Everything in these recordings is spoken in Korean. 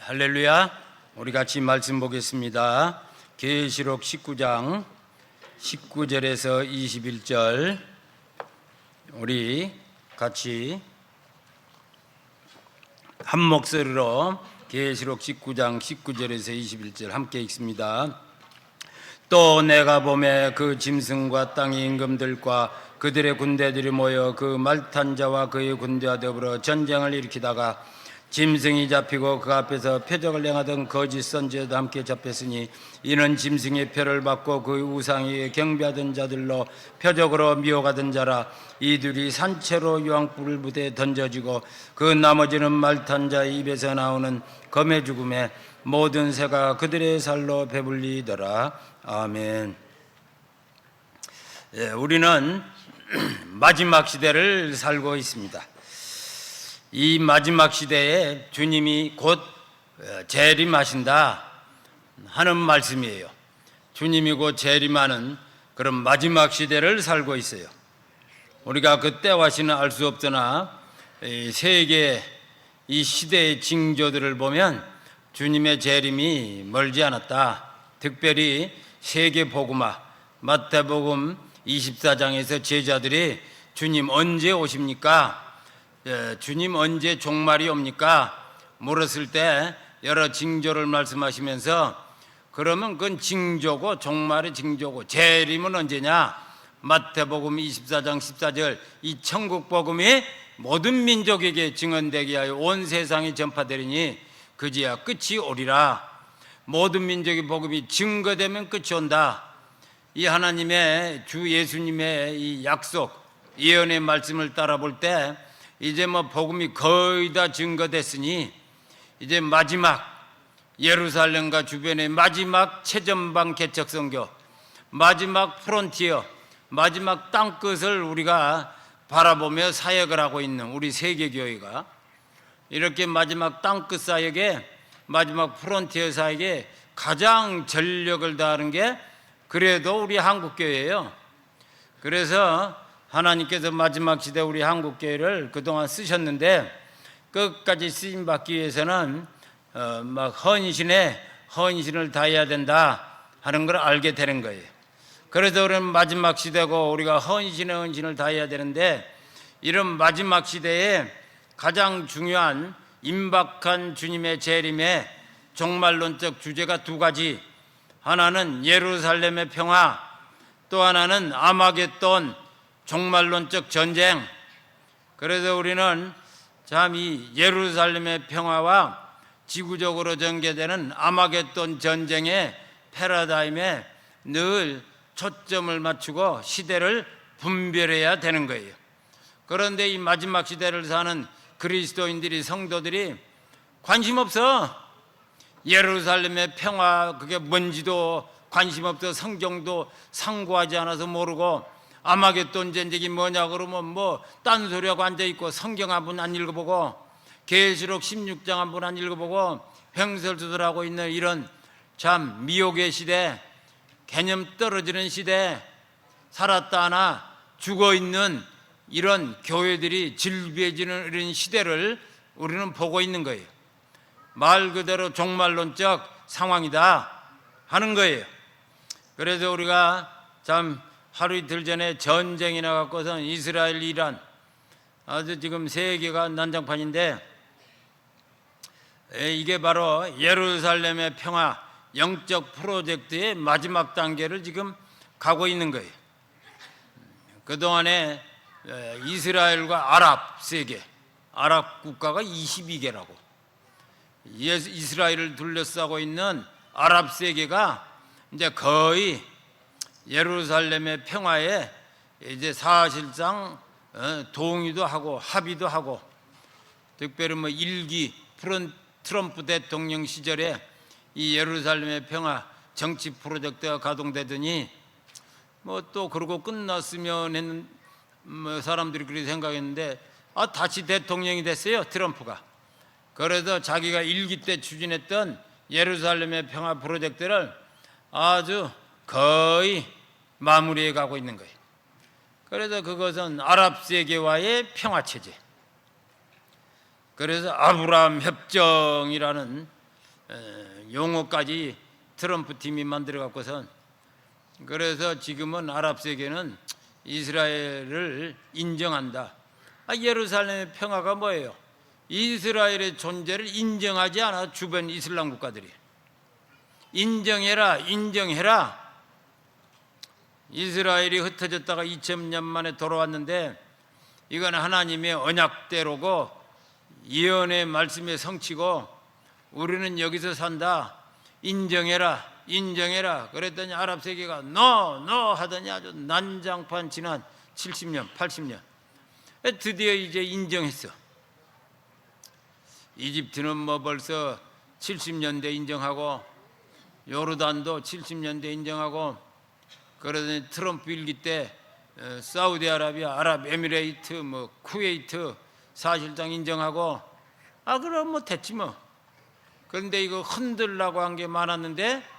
할렐루야. 우리 같이 말씀 보겠습니다. 계시록 19장 19절에서 21절 우리 같이 한 목소리로 계시록 19장 19절에서 21절 함께 읽습니다. 또 내가 보매 그 짐승과 땅의 임금들과 그들의 군대들이 모여 그 말탄 자와 그의 군대와 더불어 전쟁을 일으키다가 짐승이 잡히고 그 앞에서 표적을 행하던 거짓 선지자도 함께 잡혔으니 이는 짐승의 표를 받고 그 우상에게 경배하던 자들로 표적으로 미혹하던 자라. 이들이 산채로 유황불 부대에 던져지고 그 나머지는 말탄 자의 입에서 나오는 검의 죽음에 모든 새가 그들의 살로 배불리더라. 아멘. 우리는 마지막 시대를 살고 있습니다. 이 마지막 시대에 주님이 곧 재림하신다 하는 말씀이에요. 주님이 곧 재림하는 그런 마지막 시대를 살고 있어요. 우리가 그 때와 시는 알 수 없으나 세계 이 시대의 징조들을 보면 주님의 재림이 멀지 않았다. 특별히 세계 복음화 마태복음 24장에서 제자들이 주님 언제 오십니까? 주님 언제 종말이 옵니까? 물었을 때 여러 징조를 말씀하시면서 그러면 그건 징조고 종말의 징조고 재림은 언제냐? 마태복음 24장 14절 이 천국 복음이 모든 민족에게 증언되게 하여 온 세상에 전파되리니 그지야 끝이 오리라. 모든 민족의 복음이 증거되면 끝이 온다. 이 하나님의 주 예수님의 이 약속 예언의 말씀을 따라 볼 때 이제 복음이 거의 다 증거됐으니 이제 마지막 예루살렘과 주변의 마지막 최전방 개척 선교, 마지막 프론티어, 마지막 땅끝을 우리가 바라보며 사역을 하고 있는 우리 세계교회가 이렇게 마지막 땅끝 사역에 마지막 프론티어 사역에 가장 전력을 다하는 게 그래도 우리 한국교회예요. 그래서 하나님께서 마지막 시대 우리 한국교회를 그동안 쓰셨는데 끝까지 쓰임받기 위해서는 헌신을 다해야 된다 하는 걸 알게 되는 거예요. 그래서 우리는 마지막 시대고 우리가 헌신을 다해야 되는데 이런 마지막 시대에 가장 중요한 임박한 주님의 재림의 종말론적 주제가 두 가지. 하나는 예루살렘의 평화, 또 하나는 아마겟돈 종말론적 전쟁. 그래서 우리는 참 이 예루살렘의 평화와 지구적으로 전개되는 아마겟돈 전쟁의 패러다임에 늘 초점을 맞추고 시대를 분별해야 되는 거예요. 그런데 이 마지막 시대를 사는 그리스도인들이 성도들이 관심 없어. 예루살렘의 평화 그게 뭔지도 관심 없어. 성경도 상고하지 않아서 모르고 아마겟돈 전쟁이 뭐냐 그러면 딴소리하고 앉아있고 성경 한 번 안 읽어보고 계시록 16장 한 번 안 읽어보고 횡설수설하고 있는 이런 참 미혹의 시대, 개념 떨어지는 시대, 살았다 하나 죽어있는 이런 교회들이 질비해지는 이런 시대를 우리는 보고 있는 거예요. 말 그대로 종말론적 상황이다 하는 거예요. 그래서 우리가 참 하루 이틀 전에 전쟁이 나갖고선 이스라엘, 이란 아주 지금 세계가 난장판인데 이게 바로 예루살렘의 평화 영적 프로젝트의 마지막 단계를 지금 가고 있는 거예요. 그동안에 이스라엘과 아랍 세계, 아랍 국가가 22개라고 이스라엘을 둘러싸고 있는 아랍 세계가 이제 거의 예루살렘의 평화에 이제 사실상 동의도 하고 합의도 하고, 특별히 일기 트럼프 대통령 시절에 이 예루살렘의 평화 정치 프로젝트가 가동되더니 또 그러고 끝났으면 했는 사람들이 그렇게 생각했는데 다시 대통령이 됐어요, 트럼프가. 그래서 자기가 일기 때 추진했던 예루살렘의 평화 프로젝트를 아주 거의 마무리해 가고 있는 거예요. 그래서 그것은 아랍 세계와의 평화 체제, 그래서 아브라함 협정이라는 용어까지 트럼프 팀이 만들어 갖고선, 그래서 지금은 아랍 세계는 이스라엘을 인정한다. 예루살렘의 평화가 뭐예요? 이스라엘의 존재를 인정하지 않아. 주변 이슬람 국가들이 인정해라 인정해라. 이스라엘이 흩어졌다가 2000년 만에 돌아왔는데, 이건 하나님의 언약대로고 예언의 말씀의 성취고, 우리는 여기서 산다, 인정해라 인정해라. 그랬더니 아랍 세계가 너 하더니 아주 난장판. 지난 70년 80년 드디어 이제 인정했어. 이집트는 뭐 벌써 70년대 인정하고, 요르단도 70년대 인정하고, 그러더니 트럼프 일기 때 사우디아라비아, 아랍에미레이트, 뭐 쿠웨이트 사실상 인정하고, 그럼 뭐 됐지 뭐. 그런데 이거 흔들라고 한 게 많았는데,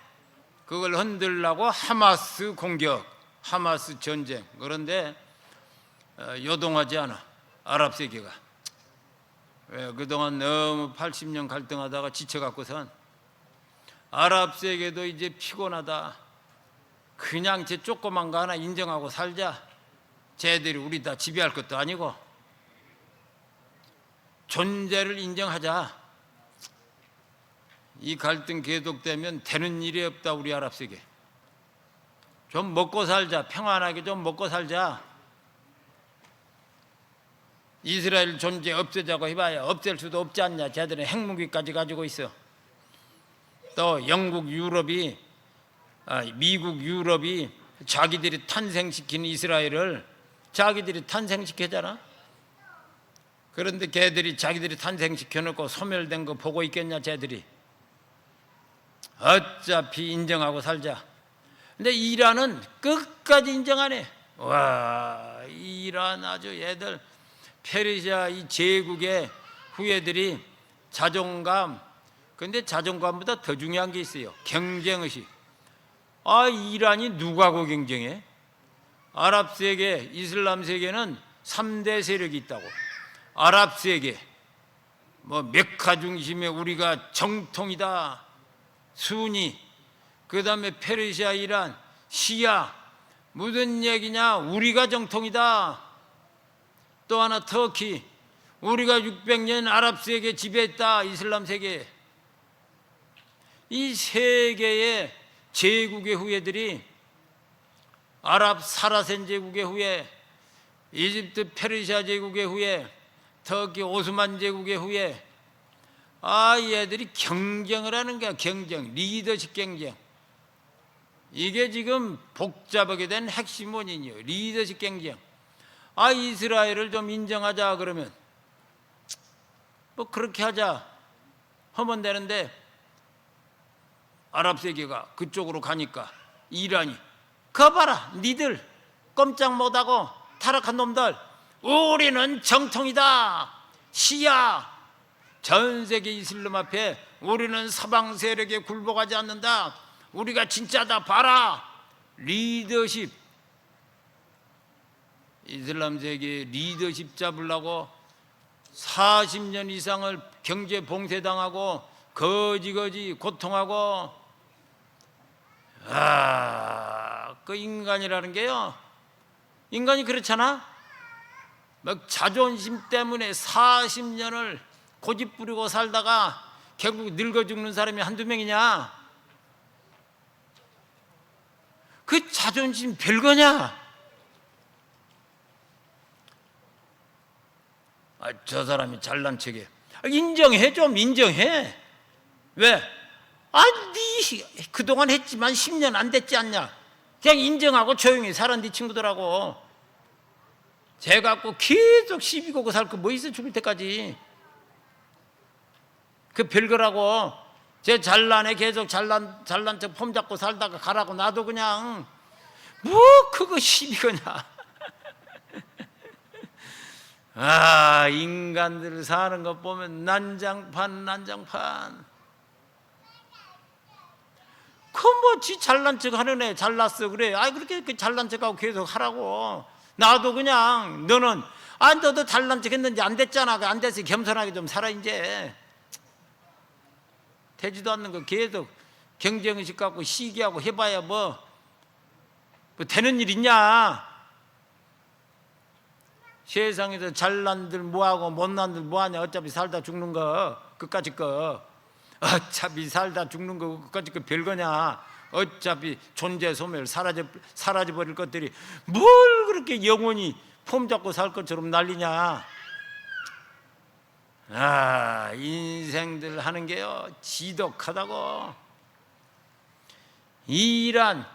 그걸 흔들라고 하마스 공격, 하마스 전쟁. 그런데 요동하지 않아 아랍 세계가. 왜? 그동안 너무 80년 갈등하다가 지쳐갖고선 아랍 세계도 이제 피곤하다. 그냥 제 조그만 거 하나 인정하고 살자. 쟤들이 우리 다 지배할 것도 아니고 존재를 인정하자. 이 갈등 계속되면 되는 일이 없다. 우리 아랍 세계 좀 먹고 살자. 평안하게 좀 먹고 살자. 이스라엘 존재 없애자고 해봐야 없앨 수도 없지 않냐. 쟤들은 핵무기까지 가지고 있어. 또 영국, 유럽이, 미국, 유럽이 자기들이 탄생시킨 이스라엘을 자기들이 탄생시켰잖아. 그런데 걔들이 자기들이 탄생시켜놓고 소멸된 거 보고 있겠냐. 쟤들이 어차피 인정하고 살자. 근데 이란은 끝까지 인정하네. 와, 이란 아주 얘들 페르시아 이 제국의 후예들이 자존감. 근데 자존감보다 더 중요한 게 있어요. 경쟁의식. 이란이 누구하고 경쟁해? 아랍 세계, 이슬람 세계는 3대 세력이 있다고. 아랍 세계, 뭐 메카 중심의 우리가 정통이다. 순위. 그 다음에 페르시아, 이란, 시아. 무슨 얘기냐? 우리가 정통이다. 또 하나 터키. 우리가 600년 아랍 세계 지배했다. 이슬람 세계. 이 세 개의 제국의 후예들이, 아랍 사라센 제국의 후예, 이집트 페르시아 제국의 후예, 터키 오스만 제국의 후예, 얘들이 경쟁을 하는 거야. 경쟁, 리더십 경쟁. 이게 지금 복잡하게 된 핵심 원인이에요. 리더십 경쟁. 이스라엘을 좀 인정하자 그러면 뭐 그렇게 하자 하면 되는데, 아랍 세계가 그쪽으로 가니까 이란이 거 봐라, 니들 꼼짝 못하고 타락한 놈들, 우리는 정통이다. 시야, 전 세계 이슬람 앞에 우리는 서방 세력에 굴복하지 않는다. 우리가 진짜다. 봐라. 리더십. 이슬람 세계 리더십 잡으려고 40년 이상을 경제 봉쇄당하고 거지거지 고통하고, 그 인간이라는 게요, 인간이 그렇잖아. 막 자존심 때문에 40년을 고집 부리고 살다가 결국 늙어 죽는 사람이 한두 명이냐? 그 자존심 별거냐? 저 사람이 잘난 척해. 인정해. 좀 인정해. 왜? 네 그동안 했지만 10년 안 됐지 않냐? 그냥 인정하고 조용히 살아. 네 친구들하고 쟤 갖고 계속 시비 걸고 살 거 뭐 있어? 죽을 때까지. 그 별거라고. 쟤 잘나네. 계속 잘난 척 폼 잡고 살다가 가라고. 나도 그냥 뭐 그거 시비 거냐. 인간들 사는 것 보면 난장판. 뭐 지 잘난 척 하는 애 잘났어 그래. 그렇게 잘난 척하고 계속 하라고. 나도 그냥 너는 너도 잘난 척 했는지 안 됐잖아. 안 돼서 겸손하게 좀 살아 이제. 되지도 않는 거 계속 경쟁의식 갖고 시기하고 해봐야 뭐 되는 일 있냐. 세상에서 잘난들 뭐하고 못난들 뭐하냐. 어차피 살다 죽는 거 그까짓 거, 어차피 살다 죽는 거 그까짓 거 별거냐. 어차피 존재 소멸 사라져버릴 것들이 뭘 그렇게 영원히 폼 잡고 살 것처럼 난리냐. 인생들 하는 게요 지독하다고. 이란,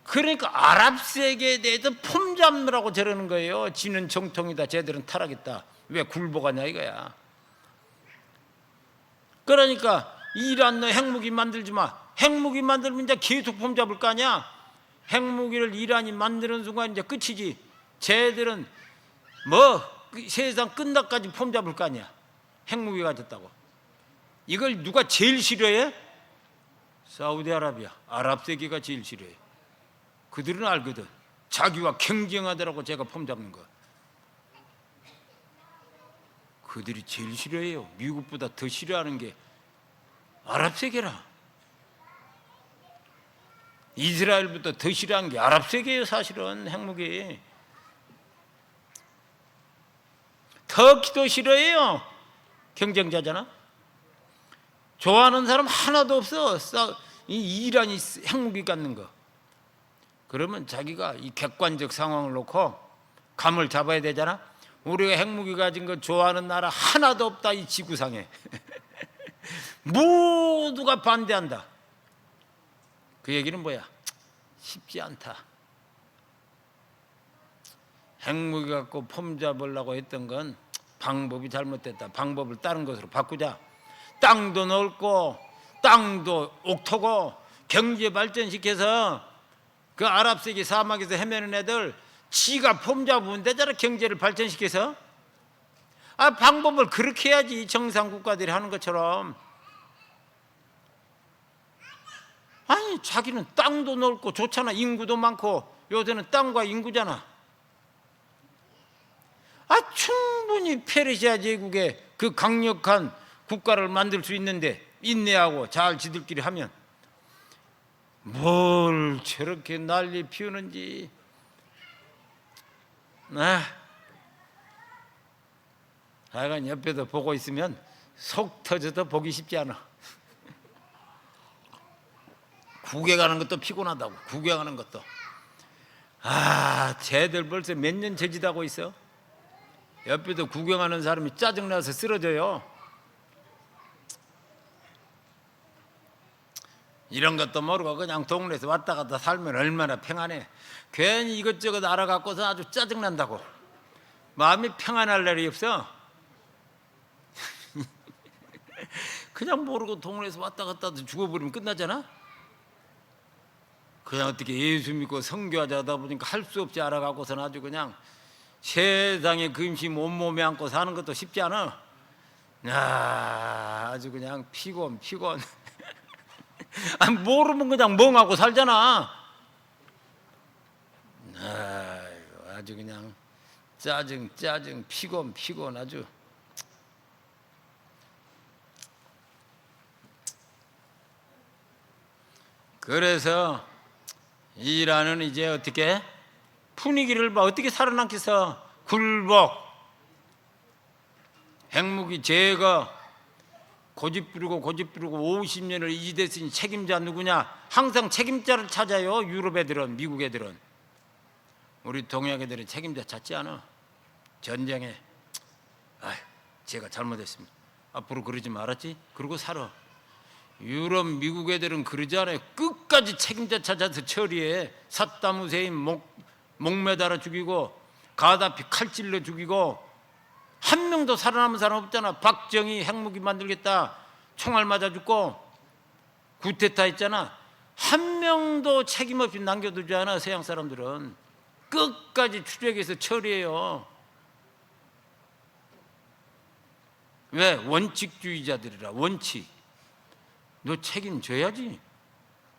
그러니까 아랍 세계에 대해서 폼 잡느라고 저러는 거예요. 지는 정통이다, 쟤들은 타락했다. 왜 굴복하냐 이거야. 그러니까 이란 너 핵무기 만들지 마. 핵무기 만들면 이제 계속 폼 잡을 거 아니야. 핵무기를 이란이 만드는 순간 이제 끝이지. 쟤들은 뭐 세상 끝나까지 폼 잡을 거 아니야. 핵무기 가졌다고. 이걸 누가 제일 싫어해? 사우디아라비아, 아랍 세계가 제일 싫어해. 그들은 알거든. 자기와 경쟁하더라고 제가 폼 잡는 거. 그들이 제일 싫어해요. 미국보다 더 싫어하는 게 아랍 세계라. 이스라엘보다 더 싫어하는 게 아랍 세계예요. 사실은 핵무기 터키도 싫어해요. 경쟁자잖아. 좋아하는 사람 하나도 없어. 이 이란이 핵무기 갖는 거. 그러면 자기가 이 객관적 상황을 놓고 감을 잡아야 되잖아. 우리가 핵무기 가진 거 좋아하는 나라 하나도 없다 이 지구상에. 모두가 반대한다. 그 얘기는 뭐야? 쉽지 않다. 핵무기 갖고 폼 잡으려고 했던 건 방법이 잘못됐다. 방법을 다른 것으로 바꾸자. 땅도 넓고 땅도 옥토고 경제 발전시켜서 그 아랍세계 사막에서 헤매는 애들 지가 폼 잡으면 되잖아. 경제를 발전시켜서. 방법을 그렇게 해야지. 정상 국가들이 하는 것처럼. 아니 자기는 땅도 넓고 좋잖아. 인구도 많고. 요새는 땅과 인구잖아. 충분히 페르시아 제국의 그 강력한 국가를 만들 수 있는데 인내하고 잘 지들끼리 하면 뭘 저렇게 난리 피우는지. 하여간 옆에서 보고 있으면 속 터져도 보기 쉽지 않아. 구경하는 것도 피곤하다고. 구경하는 것도. 쟤들 벌써 몇 년 제지하고 있어. 옆에서 구경하는 사람이 짜증나서 쓰러져요. 이런 것도 모르고 그냥 동네에서 왔다 갔다 살면 얼마나 평안해. 괜히 이것저것 알아갖고서 아주 짜증난다고. 마음이 평안할 날이 없어. 그냥 모르고 동네에서 왔다 갔다 해도 죽어버리면 끝나잖아. 그냥 어떻게 예수 믿고 선교하자 하다 보니까 할 수 없이 알아갖고서는 아주 그냥 세상에 근심 온몸에 안고 사는 것도 쉽지 않아. 아주 그냥 피곤. 모르면 그냥 멍하고 살잖아. 아주 그냥 짜증 피곤 아주. 그래서 이란은 이제 어떻게 분위기를 봐. 어떻게 살아남겠어. 굴복, 핵무기 제거, 고집부리고 50년을 이지됐으니 책임자 누구냐. 항상 책임자를 찾아요. 유럽 애들은, 미국 애들은. 우리 동양 애들은 책임자 찾지 않아. 전쟁에 제가 잘못했습니다. 앞으로 그러지 말았지. 그러고 살아. 유럽 미국 애들은 그러지 않아요. 끝까지 책임자 찾아서 처리해. 사담 후세인 목 매달아 죽이고 가다피 칼질러 죽이고. 한 명도 살아남은 사람 없잖아. 박정희 핵무기 만들겠다 총알 맞아 죽고 구테타 했잖아. 한 명도 책임 없이 남겨두지 않아. 서양 사람들은 끝까지 추적해서 처리해요. 왜? 원칙주의자들이라. 원칙. 너 책임져야지.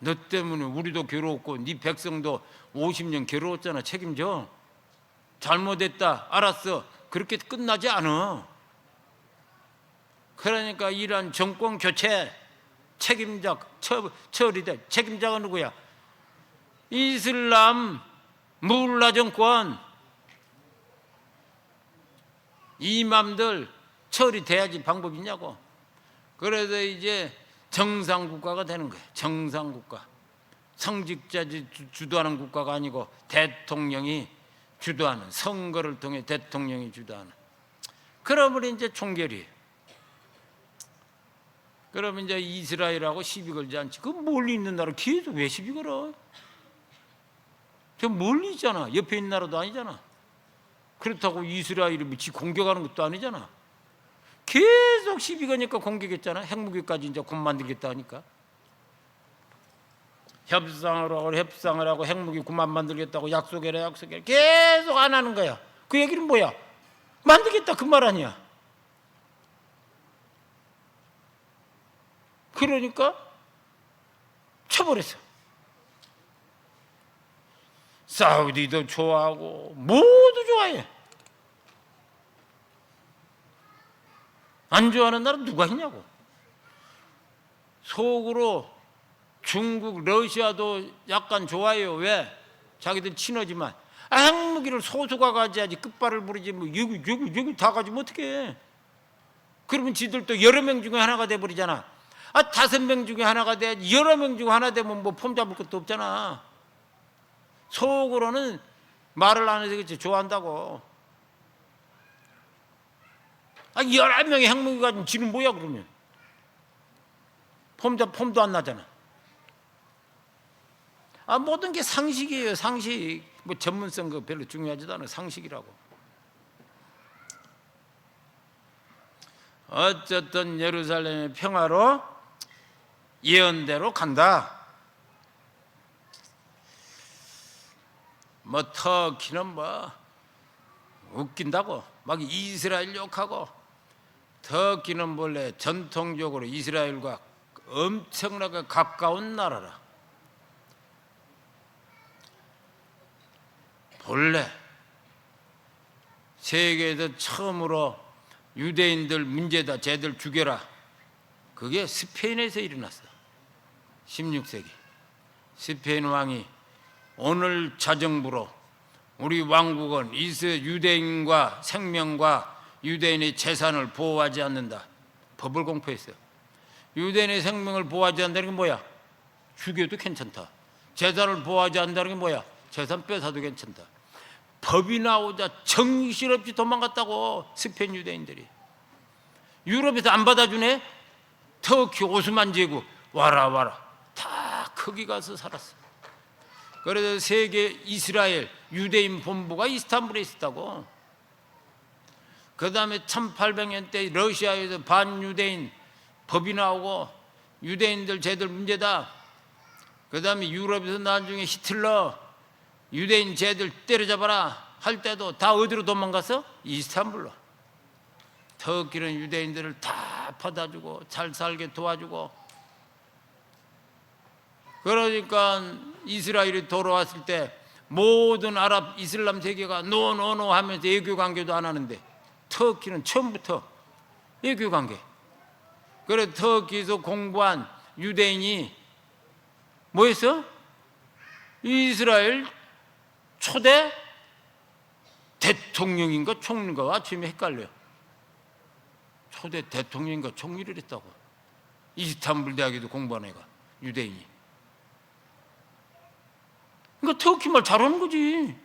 너 때문에 우리도 괴로웠고 네 백성도 50년 괴로웠잖아. 책임져. 잘못했다. 알았어. 그렇게 끝나지 않아. 그러니까 이란 정권 교체 책임자 처리돼. 책임자가 누구야? 이슬람 물라 정권 이맘들 처리돼야지 방법이 있냐고. 그래서 이제 정상국가가 되는 거예요. 정상국가. 성직자지 주도하는 국가가 아니고 대통령이 주도하는, 선거를 통해 대통령이 주도하는. 그러면 이제 총결이에요. 그러면 이제 이스라엘하고 시비 걸지 않지. 그 멀리 있는 나라 계속 왜 시비 걸어? 저 멀리 있잖아. 옆에 있는 나라도 아니잖아. 그렇다고 이스라엘이 지 공격하는 것도 아니잖아. 계속 시비 거니까 공격했잖아. 핵무기까지 이제 곧 만들겠다 하니까. 협상을 하고 핵무기 그만 만들겠다고 약속해라 계속 안 하는 거야. 그 얘기는 뭐야? 만들겠다 그 말 아니야. 그러니까 쳐버렸어. 사우디도 좋아하고 모두 좋아해. 안 좋아하는 나라 누가 있냐고. 속으로 중국, 러시아도 약간 좋아해요. 왜? 자기들 친하지만 핵무기를 소수가 가져야지 끝발을 부리지 뭐 여기 다 가지면 어떡해. 그러면 지들도 여러 명 중에 하나가 돼버리잖아. 5명 중에 하나가 돼야지. 여러 명 중에 하나 되면 뭐 폼 잡을 것도 없잖아. 속으로는 말을 안 해서 그렇지 좋아한다고. 11명이 핵무기 가지면 지는 뭐야 그러면. 폼도 안 나잖아. 모든 게 상식이에요. 상식. 뭐 전문성 그 별로 중요하지도 않아. 상식이라고. 어쨌든 예루살렘의 평화로 예언대로 간다. 뭐 터키는 뭐 웃긴다고 막 이스라엘 욕하고. 터키는 원래 전통적으로 이스라엘과 엄청나게 가까운 나라라. 본래 세계에서 처음으로 유대인들 문제다, 쟤들 죽여라. 그게 스페인에서 일어났어. 16세기 스페인 왕이 오늘 자정부로 우리 왕국은 유대인과 생명과 유대인의 재산을 보호하지 않는다. 법을 공포했어요. 유대인의 생명을 보호하지 않는다는 게 뭐야? 죽여도 괜찮다. 재산을 보호하지 않는다는 게 뭐야? 재산 뺏어도 괜찮다. 법이 나오자 정신없이 도망갔다고. 스페인 유대인들이. 유럽에서 안 받아주네. 터키 오스만 제국 와라 다 거기 가서 살았어. 그래서 세계 이스라엘 유대인 본부가 이스탄불에 있었다고. 그 다음에 1800년대 러시아에서 반유대인 법이 나오고 유대인들 쟤들 문제다. 그 다음에 유럽에서 나중에 히틀러 유대인 쟤들 때려잡아라 할 때도 다 어디로 도망갔어? 이스탄불로. 터키는 유대인들을 다 받아주고 잘 살게 도와주고. 그러니까 이스라엘이 돌아왔을 때 모든 아랍 이슬람 세계가 노 하면서 외교 관계도 안 하는데 터키는 처음부터 외교 관계. 그래 터키에서 공부한 유대인이 뭐였어? 이스라엘 초대 대통령인가 총리인가 아침에 헷갈려요. 초대 대통령인가 총리를 했다고. 이스탄불 대학에도 공부한 애가 유대인이. 그러니까 터키 말 잘하는 거지.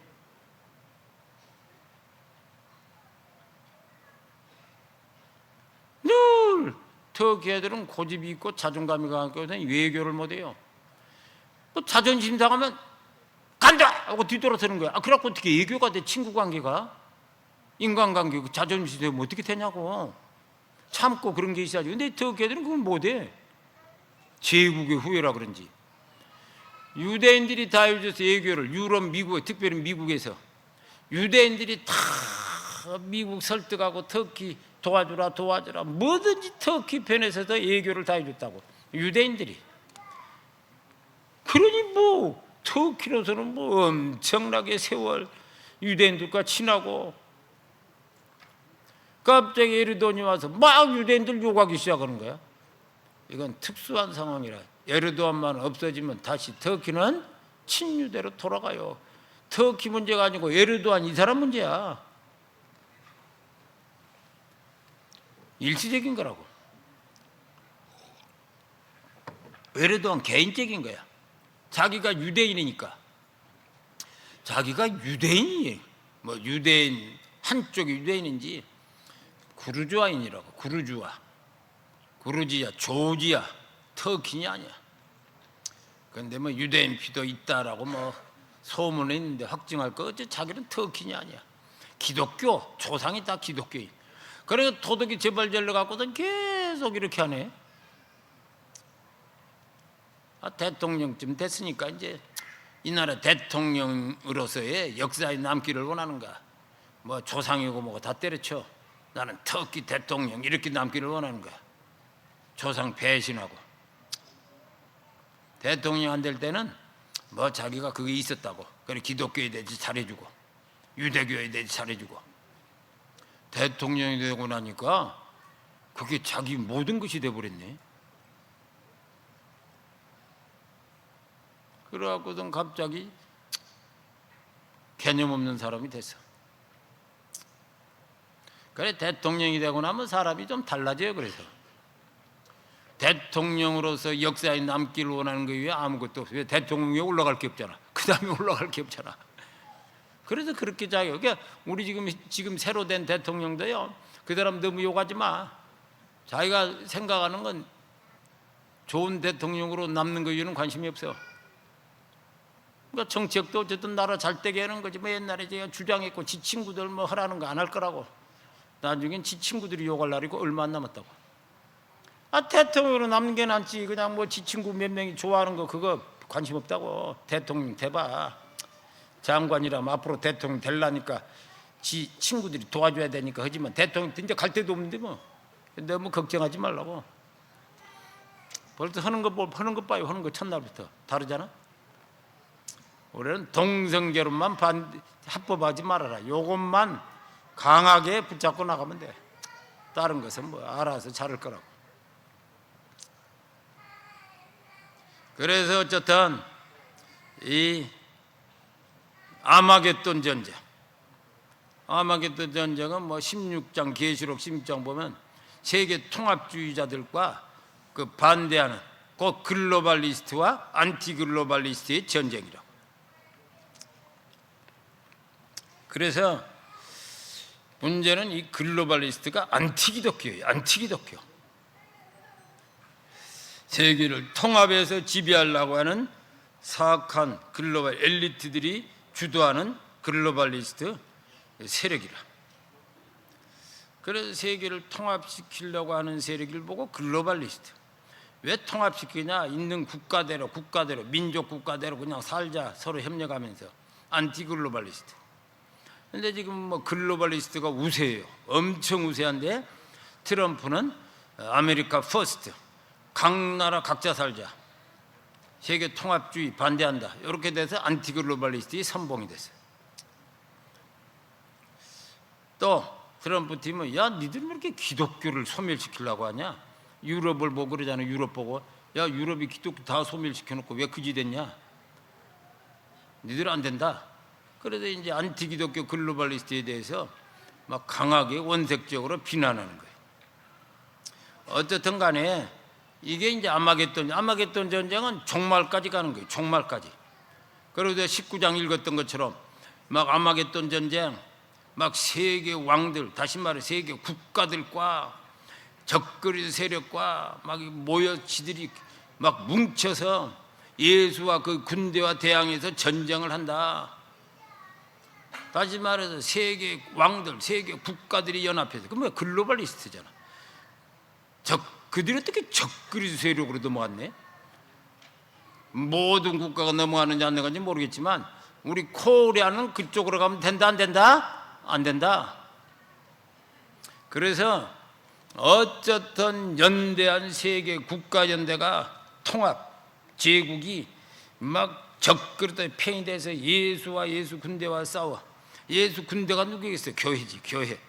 늘 터키 애들은 고집이 있고 자존감이 강하거든요. 외교를 못해요. 뭐 자존심 상하면 간다 하고 뒤돌아서는 거야. 그래갖고 어떻게 외교가 돼? 친구 관계가 인간관계 자존심 되면 어떻게 되냐고. 참고 그런 게 있어야지. 근데 터키 애들은 그건 못해. 제국의 후예라 그런지. 유대인들이 다 해줘서 외교를 유럽, 미국, 특별히 미국에서 유대인들이 다 미국 설득하고 터키 도와주라 뭐든지 터키 편에서도 외교를 다 해줬다고. 유대인들이. 그러니 뭐 터키로서는 뭐 엄청나게 세월 유대인들과 친하고. 갑자기 에르도안이 와서 막 유대인들 욕하기 시작하는 거야. 이건 특수한 상황이라. 에르도안만 없어지면 다시 터키는 친유대로 돌아가요. 터키 문제가 아니고 에르도안 이 사람 문제야. 일시적인 거라고. 에르도안 개인적인 거야. 자기가 유대인이니까. 자기가 유대인이에요. 뭐 유대인 한쪽이 유대인인지 구르주아인이라고. 구르지아, 조지아, 터키냐 아니야. 그런데 뭐 유대인 피도 있다라고 뭐 소문은 있는데 확증할 거 어째 자기는 터키냐 아니야. 기독교 조상이 다 기독교인. 그래서 도덕이 재발절러 갖고는 계속 이렇게 하네. 대통령쯤 됐으니까 이제 이 나라 대통령으로서의 역사에 남기를 원하는가. 뭐 조상이고 뭐고 다 때려쳐. 나는 터키 대통령 이렇게 남기를 원하는 거야. 조상 배신하고. 대통령 안 될 때는 뭐 자기가 그게 있었다고. 그래 기독교에 대해서 잘해주고 유대교에 대해서 잘해주고. 대통령이 되고 나니까 그게 자기 모든 것이 돼버렸네. 그래갖고선 갑자기 개념 없는 사람이 됐어. 그래 대통령이 되고 나면 사람이 좀 달라져요. 그래서 대통령으로서 역사에 남기를 원하는 거 위에 아무것도 없어요. 대통령에 올라갈 게 없잖아. 그 다음에 올라갈 게 없잖아. 그래서 그렇게 자요. 그러니까 우리 지금 새로 된 대통령도요. 그 사람 너무 욕하지 마. 자기가 생각하는 건 좋은 대통령으로 남는 거 위에는 관심이 없어. 그러니까 정책도 어쨌든 나라 잘 되게 하는 거지. 뭐 옛날에 제가 주장했고 지 친구들 뭐 하라는 거 안 할 거라고. 나중엔 지 친구들이 욕할 날이고 얼마 안 남았다고. 대통령으로 남는 게 낫지. 그냥 뭐 지 친구 몇 명이 좋아하는 거 그거 관심 없다고. 대통령 돼봐. 장관이라면 앞으로 대통령 되려니까 지 친구들이 도와줘야 되니까 하지만 대통령 이제 갈 데도 없는데 뭐 너무 걱정하지 말라고. 벌써 하는 거 봐요. 하는 거 첫날부터 다르잖아. 우리는 동성결혼만 합법하지 말아라. 요것만 강하게 붙잡고 나가면 돼. 다른 것은 뭐 알아서 잘할 거라고. 그래서 어쨌든 이 아마겟돈 전쟁, 아마겟돈 전쟁은 뭐 16장 계시록 16장 보면 세계 통합주의자들과 그 반대하는 그 글로벌리스트와 안티글로벌리스트의 전쟁이라고. 그래서 문제는 이 글로벌리스트가 안티기독교예요. 안티기독교. 세계를 통합해서 지배하려고 하는 사악한 글로벌 엘리트들이 주도하는 글로벌리스트 세력이라. 그래서 세계를 통합시키려고 하는 세력을 보고 글로벌리스트. 왜 통합시키냐? 있는 국가대로 민족 국가대로 그냥 살자. 서로 협력하면서. 안티글로벌리스트. 근데 지금 뭐 글로벌리스트가 우세해요. 엄청 우세한데 트럼프는 아메리카 퍼스트. 각 나라 각자 살자. 세계 통합주의 반대한다. 이렇게 돼서 안티글로벌리스트의 선봉이 됐어요. 또 트럼프 팀은 야 니들 왜 이렇게 기독교를 소멸시키려고 하냐? 유럽을 보고 그러잖아요. 유럽 보고 야 유럽이 기독교 다 소멸시켜놓고 왜 그지 됐냐? 니들 안 된다. 그래서 이제 안티기독교 글로벌리스트에 대해서 막 강하게 원색적으로 비난하는 거예요. 어쨌든 간에 이게 이제 아마겟돈 전쟁은 종말까지 가는 거예요. 종말까지. 그래서 19장 읽었던 것처럼 막 아마겟돈 전쟁, 막 세계 왕들, 다시 말해 세계 국가들과 적그리 세력과 막 모여 지들이 막 뭉쳐서 예수와 그 군대와 대항해서 전쟁을 한다. 다시 말해서 세계 왕들, 세계 국가들이 연합해서. 그러면 글로벌리스트잖아. 그들이 어떻게 적그리스 세력으로 넘어갔네? 모든 국가가 넘어가는지 안 넘어가는지 모르겠지만 우리 코리아는 그쪽으로 가면 된다 안 된다? 안 된다. 그래서 어쨌든 연대한 세계 국가연대가 통합 제국이 막 적그리스도에 팽이돼서 예수와 예수 군대와 싸워. 예수 군대가 누구겠어요? 교회지. 교회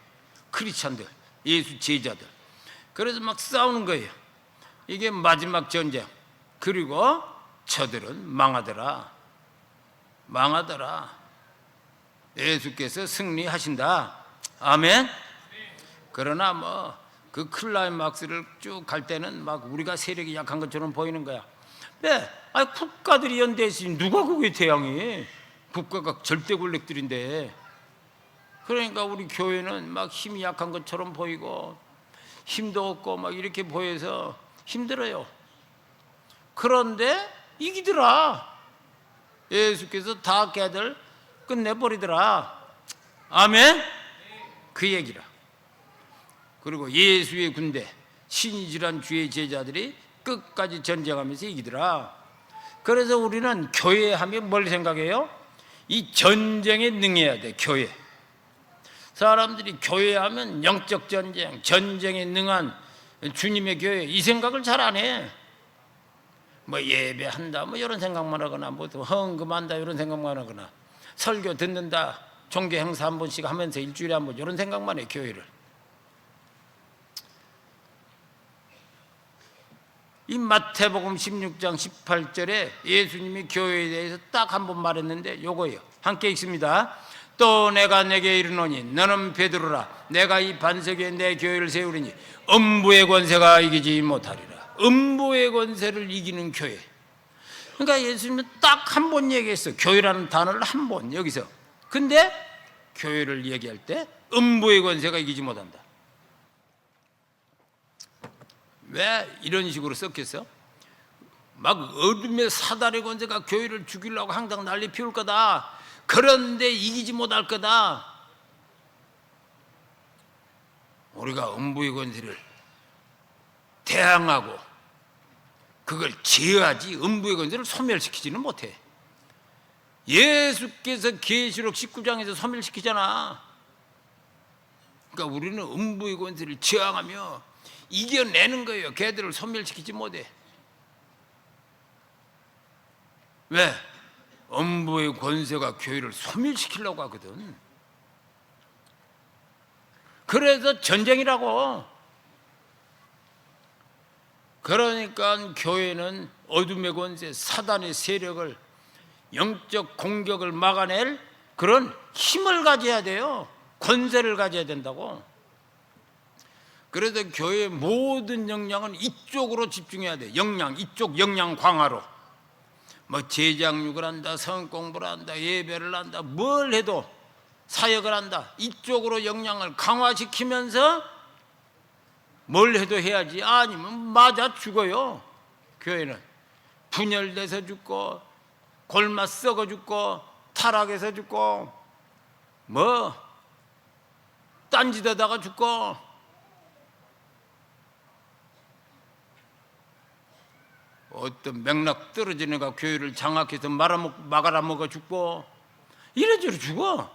크리스찬들, 예수 제자들. 그래서 막 싸우는 거예요. 이게 마지막 전쟁. 그리고 저들은 망하더라. 망하더라. 예수께서 승리하신다. 아멘. 그러나 뭐 그 클라이막스를 쭉 갈 때는 막 우리가 세력이 약한 것처럼 보이는 거야. 네, 국가들이 연대했으니 누가 그게 태양이? 국가가 절대 권력들인데. 그러니까 우리 교회는 막 힘이 약한 것처럼 보이고 힘도 없고 막 이렇게 보여서 힘들어요. 그런데 이기더라. 예수께서 다 걔들 끝내버리더라. 아멘. 그 얘기라. 그리고 예수의 군대 신실한 주의 제자들이 끝까지 전쟁하면서 이기더라. 그래서 우리는 교회 하면 뭘 생각해요? 이 전쟁에 능해야 돼. 교회 사람들이 교회 하면 영적 전쟁, 전쟁에 능한 주님의 교회, 이 생각을 잘 안 해. 뭐 예배한다 뭐 이런 생각만 하거나 뭐 헌금한다 이런 생각만 하거나 설교 듣는다 종교 행사 한 번씩 하면서 일주일에 한 번 이런 생각만 해. 교회를 이 마태복음 16장 18절에 예수님이 교회에 대해서 딱 한 번 말했는데 요거예요. 함께 읽습니다. 또 내가 내게 이르노니 너는 베드로라. 내가 이 반석 위에 내 교회를 세우리니 음부의 권세가 이기지 못하리라. 음부의 권세를 이기는 교회. 그러니까 예수님은 딱 한 번 얘기했어. 교회라는 단어를 한 번 여기서. 근데 교회를 얘기할 때 음부의 권세가 이기지 못한다. 왜 이런 식으로 썼겠어? 막 어둠의 사단의 권세가 교회를 죽이려고 항상 난리 피울 거다. 그런데 이기지 못할 거다. 우리가 음부의 권세를 대항하고 그걸 제어하지 음부의 권세를 소멸시키지는 못해. 예수께서 계시록 19장에서 소멸시키잖아. 그러니까 우리는 음부의 권세를 저항하며 이겨내는 거예요. 걔들을 소멸시키지 못해. 왜? 음부의 권세가 교회를 소멸시키려고 하거든. 그래서 전쟁이라고. 그러니까 교회는 어둠의 권세, 사단의 세력을, 영적 공격을 막아낼 그런 힘을 가져야 돼요. 권세를 가져야 된다고. 그래서 교회의 모든 역량은 이쪽으로 집중해야 돼. 역량, 이쪽 역량 강화로. 뭐 제장육을 한다, 성경 공부를 한다, 예배를 한다, 뭘 해도 사역을 한다. 이쪽으로 역량을 강화시키면서 뭘 해도 해야지. 아니면 맞아 죽어요. 교회는 분열돼서 죽고 골마 썩어 죽고 타락해서 죽고 뭐 딴짓하다가 죽고. 어떤 맥락 떨어지는 애가 교회를 장악해서 말아먹어 죽고 이래저래 죽어.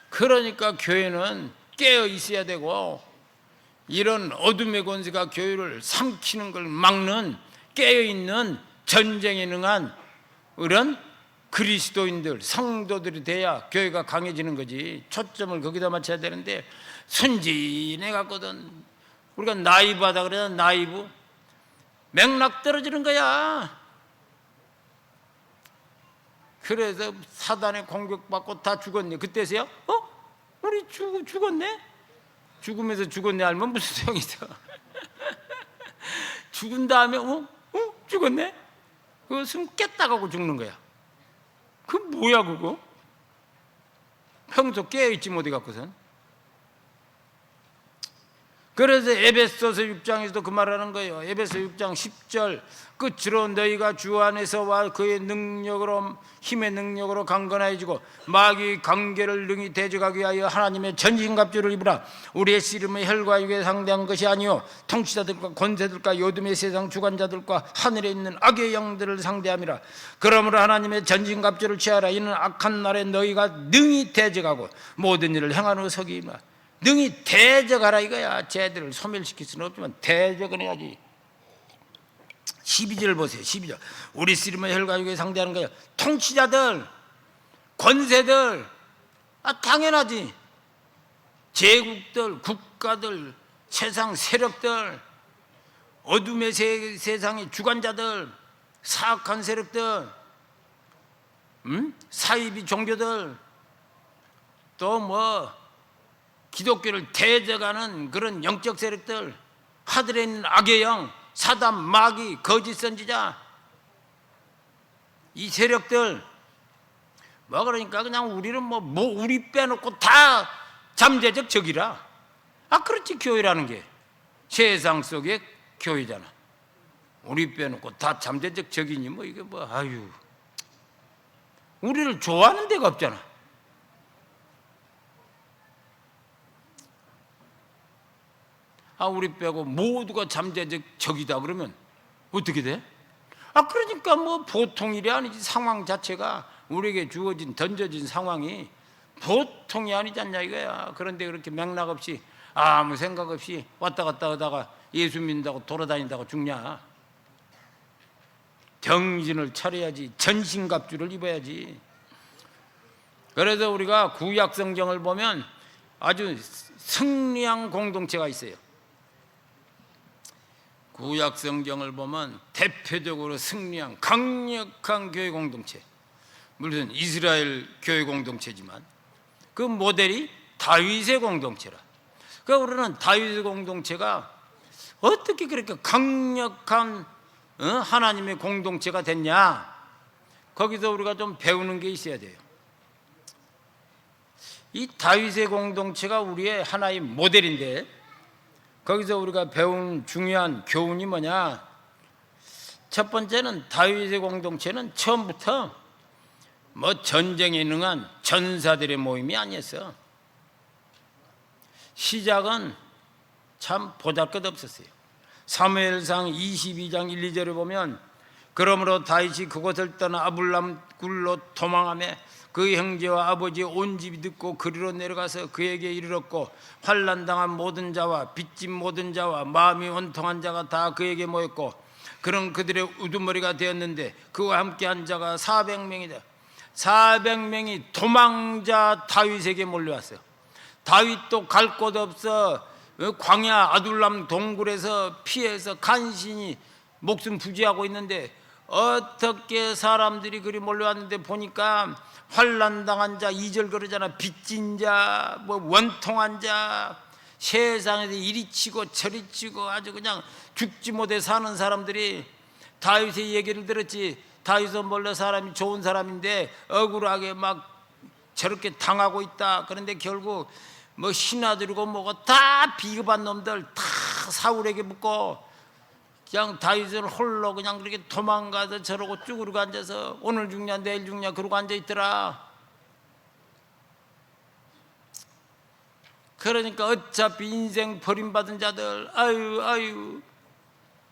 그러니까 교회는 깨어 있어야 되고 이런 어둠의 권세가 교회를 삼키는 걸 막는 깨어있는 전쟁에 능한 그런 그리스도인들, 성도들이 돼야 교회가 강해지는 거지. 초점을 거기다 맞춰야 되는데 순진해 갖거든. 우리가 나이브하다 그래야 나이브. 맥락 떨어지는 거야. 그래서 사단의 공격받고 다 죽었네. 그때서야 우리 죽었네? 죽으면서 죽었네 알면 무슨 소용이 있어. 죽은 다음에 죽었네? 그거 숨 깼다가고 죽는 거야. 그 뭐야 그거? 평소 깨어있지 못해 갖고선. 그래서 에베소서 6장에서도 그 말하는 거예요. 에베소 6장 10절 끝으로 너희가 주 안에서와 그의 능력으로 힘의 능력으로 강건해지고 마귀의 관계를 능히 대적하기 위하여 하나님의 전신갑주를 입으라. 우리의 씨름의 혈과 육에 상대한 것이 아니요 통치자들과 권세들과 요즘의 세상 주관자들과 하늘에 있는 악의 영들을 상대함이라. 그러므로 하나님의 전신갑주를 취하라. 이는 악한 날에 너희가 능히 대적하고 모든 일을 행하는 석이라. 능히 대적하라 이거야. 쟤들을 소멸시킬 수는 없지만 대적은 해야지. 12절을 보세요. 12절 우리 씨름의 혈과 육에 상대하는 거야. 통치자들, 권세들, 당연하지. 제국들, 국가들, 세상 세력들, 어둠의 세상의 주관자들, 사악한 세력들, 사이비 종교들, 또 뭐 기독교를 대적하는 그런 영적 세력들, 하늘에 있는 악의 영, 사단, 마귀, 거짓 선지자, 이 세력들 뭐 그러니까 그냥 우리는 뭐 우리 빼놓고 다 잠재적 적이라. 그렇지. 교회라는 게 세상 속의 교회잖아. 우리 빼놓고 다 잠재적 적이니 뭐 이게 뭐 아유, 우리를 좋아하는 데가 없잖아. 우리 빼고 모두가 잠재적 적이다 그러면 어떻게 돼? 그러니까 뭐 보통 일이 아니지. 상황 자체가 우리에게 주어진 던져진 상황이 보통이 아니지 않냐 이거야. 그런데 그렇게 맥락 없이 아무 생각 없이 왔다 갔다 하다가 예수 믿는다고 돌아다닌다고 죽냐? 정신을 차려야지. 전신갑주를 입어야지. 그래서 우리가 구약 성경을 보면 아주 승리한 공동체가 있어요. 구약 성경을 보면 대표적으로 승리한 강력한 교회 공동체, 물론 이스라엘 교회 공동체지만 그 모델이 다윗의 공동체라. 그러니까 우리는 다윗의 공동체가 어떻게 그렇게 강력한 하나님의 공동체가 됐냐? 거기서 우리가 좀 배우는 게 있어야 돼요. 이 다윗의 공동체가 우리의 하나의 모델인데 거기서 우리가 배운 중요한 교훈이 뭐냐? 첫 번째는 다윗의 공동체는 처음부터 뭐 전쟁에 능한 전사들의 모임이 아니었어. 시작은 참 보잘것없었어요. 사무엘상 22장 1, 2절에 보면 그러므로 다윗이 그곳을 떠나 아불람 굴로 도망하며 그 형제와 아버지의 온 집이 듣고 그리로 내려가서 그에게 이르렀고 환난당한 모든 자와 빚진 모든 자와 마음이 원통한 자가 다 그에게 모였고 그런 그들의 우두머리가 되었는데 그와 함께한 자가 400명이다. 400명이 도망자 다윗에게 몰려왔어요. 다윗도 갈 곳 없어 광야 아둘람 동굴에서 피해서 간신히 목숨 부지하고 있는데 어떻게 사람들이 그리 몰려왔는데 보니까 환난당한 자 2절 그러잖아. 빚진 자, 뭐 원통한 자, 세상에서 이리 치고 저리 치고 아주 그냥 죽지 못해 사는 사람들이 다윗의 얘기를 들었지. 다윗은 원래 사람이 좋은 사람인데 억울하게 막 저렇게 당하고 있다. 그런데 결국 뭐 신하들이고 뭐고 다 비겁한 놈들 다 사울에게 묻고 그냥 다윗은 홀로 그냥 그렇게 도망가서 저러고 쭈그리고 앉아서 오늘 죽냐 내일 죽냐 그러고 앉아있더라. 그러니까 어차피 인생 버림받은 자들 아유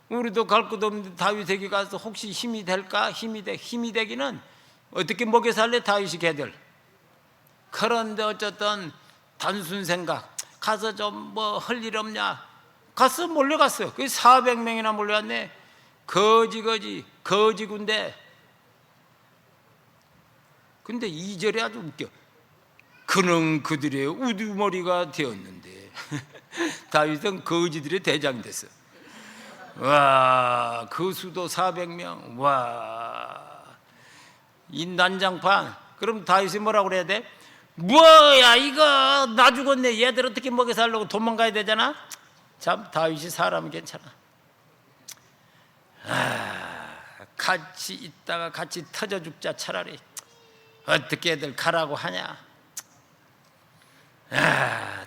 우리도 갈 곳 없는데 다윗에게 가서 혹시 힘이 될까? 힘이 되기는 어떻게 먹여 살래 다윗이 걔들. 그런데 어쨌든 단순 생각 가서 좀 뭐 할 일 없냐 가서 몰려갔어요. 그 400명이나 몰려왔네. 거지 군대. 근데 2절에 아주 웃겨. 그는 그들의 우두머리가 되었는데 다윗은 거지들의 대장이 됐어. 와, 그 수도 400명. 와, 이 난장판. 그럼 다윗이 뭐라고 그래야 돼? 뭐야 이거 나 죽었네. 얘들 어떻게 먹여 살려고 도망가야 되잖아. 참 다윗이 사람은 괜찮아. 같이 있다가 같이 터져 죽자. 차라리 어떻게 애들 가라고 하냐.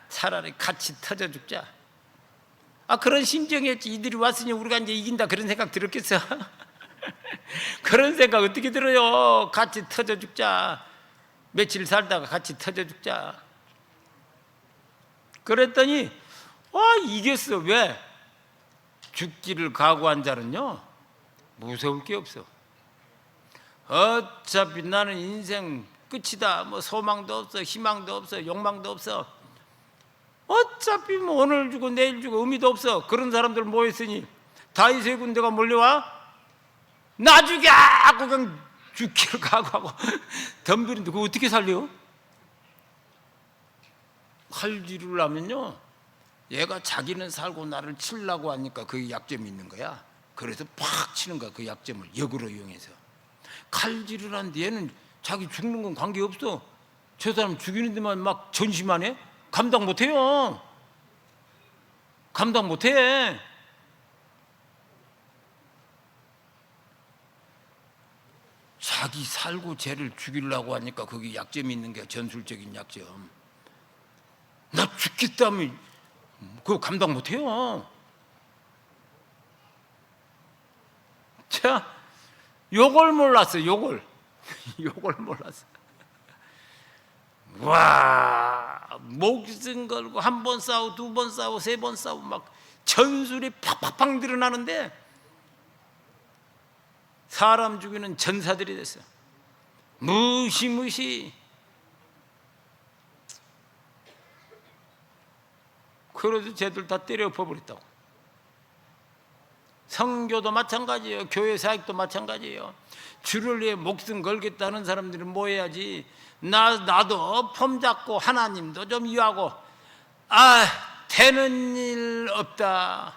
차라리 같이 터져 죽자. 그런 심정이었지. 이들이 왔으니 우리가 이제 이긴다 그런 생각 들었겠어? 그런 생각 어떻게 들어요? 같이 터져 죽자. 며칠 살다가 같이 터져 죽자. 그랬더니 이겼어. 왜? 죽기를 각오한 자는요 무서울 게 없어. 어차피 나는 인생 끝이다. 뭐 소망도 없어, 희망도 없어, 욕망도 없어. 어차피 뭐 오늘 주고 내일 주고 의미도 없어. 그런 사람들 모였으니 다윗의 군대가 몰려와 나 죽여! 그냥 죽기를 각오하고 덤비는데 그거 어떻게 살려? 칼질을 하면요 얘가 자기는 살고 나를 치려고 하니까 그 약점이 있는 거야. 그래서 팍 치는 거야. 그 약점을 역으로 이용해서. 칼질을 하는데 얘는 자기 죽는 건 관계없어. 저 사람 죽이는 데만 막 전심만 해? 감당 못해요. 감당 못해. 자기 살고 쟤를 죽이려고 하니까 거기 약점이 있는 게 전술적인 약점. 나 죽겠다면 그거 감당 못해요. 자, 요걸 몰랐어. 요걸 요걸 몰랐어. 와, 목숨 걸고 한 번 싸우고 두 번 싸우고 세 번 싸우고 막 전술이 팍팍팍 드러나는데 사람 죽이는 전사들이 됐어. 무시무시. 그래도 쟤들 다 때려 엎어버렸다고. 성교도 마찬가지예요. 교회 사역도 마찬가지예요. 주를 위해 목숨 걸겠다는 사람들은 뭐 해야지? 나도 폼 잡고 하나님도 좀 이해하고, 되는 일 없다.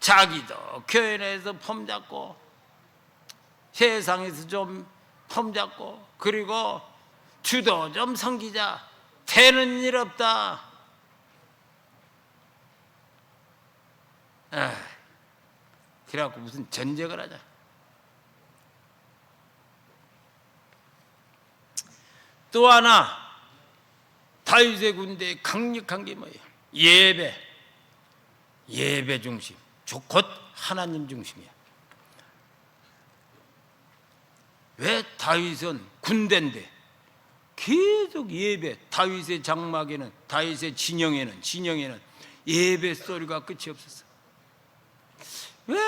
자기도 교회 내에서 폼 잡고 세상에서 좀 폼 잡고 그리고 주도 좀 섬기자. 되는 일 없다. 그래갖고 무슨 전쟁을 하자. 또 하나 다윗의 군대에 강력한 게 뭐예요? 예배 중심. 곧 하나님 중심이야. 왜 다윗은 군대인데 계속 예배, 다윗의 장막에는, 다윗의 진영에는 예배 소리가 끝이 없었어. 왜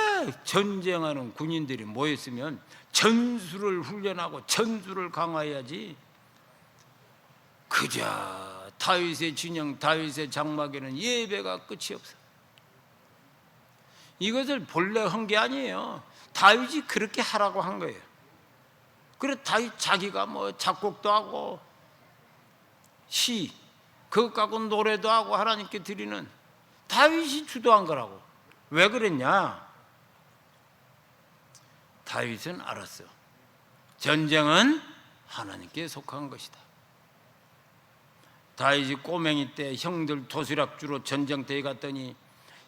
전쟁하는 군인들이 모였으면 전술을 훈련하고 전술을 강화해야지. 그저 다윗의 진영, 다윗의 장막에는 예배가 끝이 없어. 이것을 본래 한 게 아니에요. 다윗이 그렇게 하라고 한 거예요. 그래 다윗 자기가 뭐 작곡도 하고 시 그것 갖고 노래도 하고 하나님께 드리는 다윗이 주도한 거라고. 왜 그랬냐? 다윗은 알았어. 전쟁은 하나님께 속한 것이다. 다윗이 꼬맹이 때 형들 도시락주로 전쟁터에 갔더니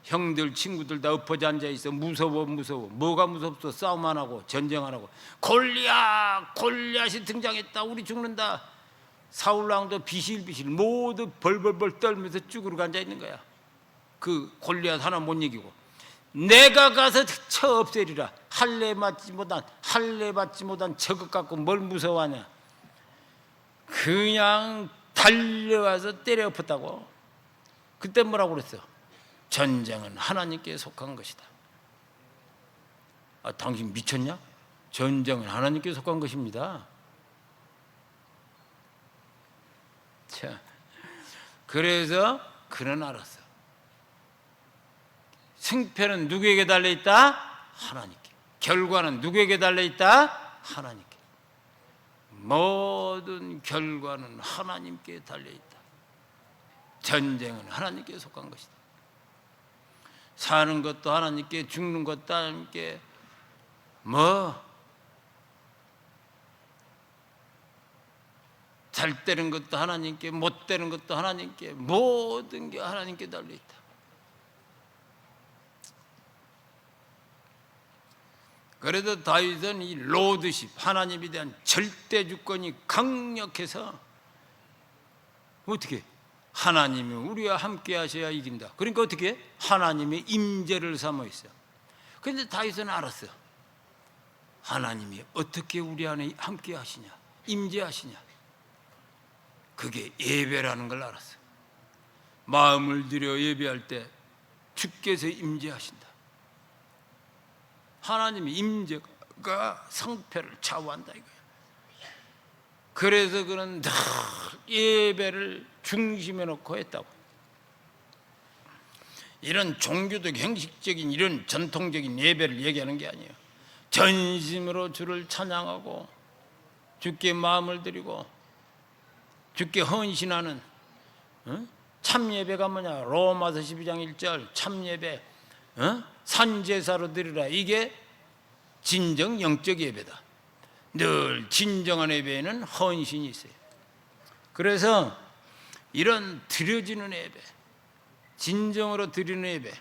형들 친구들 다 엎어져 앉아있어. 무서워. 뭐가 무섭소? 싸움 안 하고 전쟁 안 하고. 골리앗이 등장했다. 우리 죽는다. 사울왕도 비실비실 모두 벌벌벌 떨면서 쭈그르고 앉아있는 거야. 그 골리앗 하나 못 이기고 내가 가서 쳐 없애리라. 할례 받지 못한 저것 갖고 뭘 무서워하냐. 그냥 달려가서 때려 엎었다고. 그때 뭐라고 그랬어? 전쟁은 하나님께 속한 것이다. 당신 미쳤냐? 전쟁은 하나님께 속한 것입니다. 자, 그래서 그는 알았어. 승패는 누구에게 달려있다? 하나님께. 결과는 누구에게 달려있다? 하나님께. 모든 결과는 하나님께 달려있다. 전쟁은 하나님께 속한 것이다. 사는 것도 하나님께, 죽는 것도 하나님께. 잘 되는 것도 하나님께, 못 되는 것도 하나님께. 모든 게 하나님께 달려있다. 그래도 다윗은 이 로드십, 하나님에 대한 절대 주권이 강력해서 어떻게? 하나님이 우리와 함께 하셔야 이긴다. 그러니까 어떻게? 하나님의 임재를 삼아 있어요. 그런데 다윗은 알았어. 하나님이 어떻게 우리 안에 함께 하시냐, 임재하시냐. 그게 예배라는 걸 알았어. 마음을 들여 예배할 때 주께서 임재하신다. 하나님의 임재가 성패를 좌우한다 이거야. 그래서 그는 다 예배를 중심에 놓고 했다고. 이런 종교적 형식적인 이런 전통적인 예배를 얘기하는 게 아니에요. 전심으로 주를 찬양하고 주께 마음을 드리고 주께 헌신하는 참예배가 뭐냐? 로마서 12장 1절 참예배, 산제사로 드리라. 이게 진정 영적 예배다. 늘 진정한 예배에는 헌신이 있어요. 그래서 이런 드려지는 예배, 진정으로 드리는 예배,